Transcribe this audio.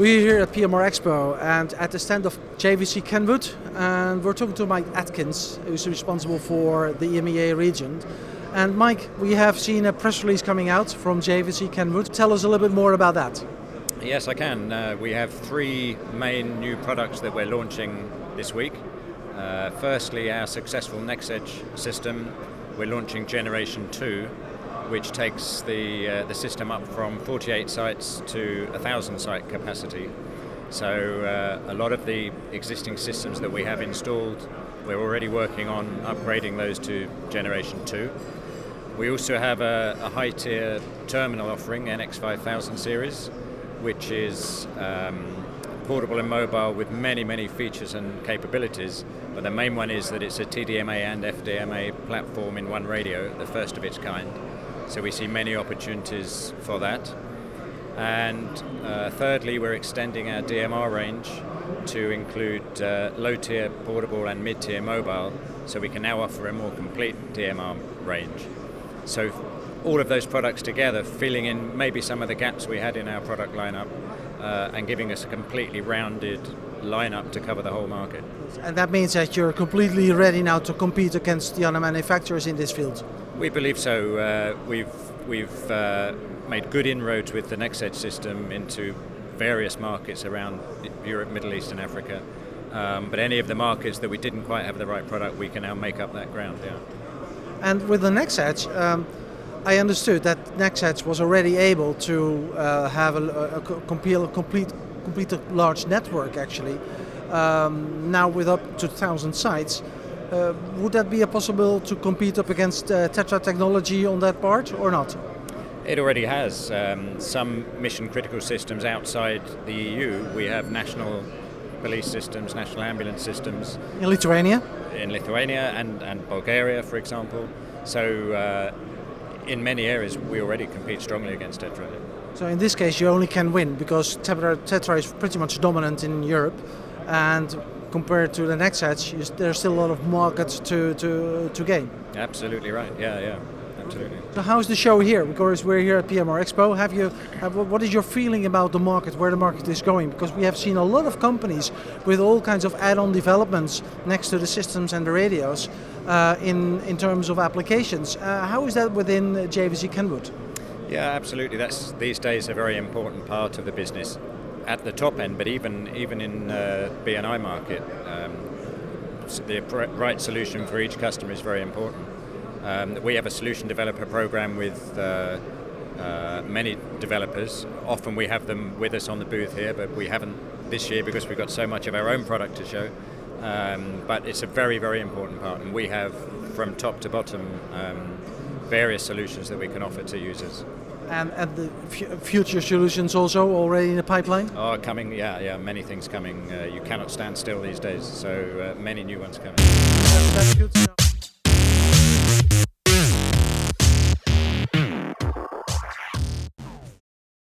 We're here at PMRExpo and at the stand of JVC Kenwood, and we're talking to Mike Atkins, who's responsible for the EMEA region. And Mike, we have seen a press release coming out from JVC Kenwood. Tell us a little bit more about that. Yes, I can. We have three main new products that we're launching this week. Firstly, our successful NextEdge system. We're launching Generation 2, which takes the system up from 48 sites to 1,000 site capacity. So a lot of the existing systems that we have installed, we're already working on upgrading those to Generation 2. We also have a high-tier terminal offering, NX5000 series, which is portable and mobile with many features and capabilities. But the main one is that it's a TDMA and FDMA platform in one radio, the first of its kind. So we see many opportunities for that. And thirdly, we're extending our DMR range to include low-tier portable and mid-tier mobile, so we can now offer a more complete DMR range. So all of those products together, filling in maybe some of the gaps we had in our product lineup and giving us a completely rounded lineup to cover the whole market. And that means that you're completely ready now to compete against the other manufacturers in this field? We believe so. We've made good inroads with the NextEdge system into various markets around Europe, Middle East and Africa. But any of the markets that we didn't quite have the right product, we can now make up that ground. Yeah. And with the NextEdge, I understood that NextEdge was already able to have a complete large network actually. Now with up to 1,000 sites. Would that be possible to compete up against Tetra technology on that part or not? It already has. Some mission critical systems outside the EU, we have national police systems, national ambulance systems. In Lithuania? In Lithuania and Bulgaria, for example. So in many areas we already compete strongly against Tetra. So in this case you only can win because Tetra is pretty much dominant in Europe, and compared to the NextEdge, there's still a lot of markets to gain. Absolutely right. Yeah, absolutely. So how's the show here? Because we're here at PMRExpo. What is your feeling about the market, where the market is going? Because we have seen a lot of companies with all kinds of add-on developments next to the systems and the radios in terms of applications. How is that within JVC Kenwood? Yeah, absolutely. That's these days a very important part of the business. At the top end, but even in B&I market, the right solution for each customer is very important. We have a solution developer program with many developers. Often we have them with us on the booth here, but we haven't this year because we've got so much of our own product to show. But it's a very important part, and we have from top to bottom various solutions that we can offer to users. And the future solutions also already in the pipeline? Oh, coming, yeah, many things coming. You cannot stand still these days, so many new ones coming. That's good to know.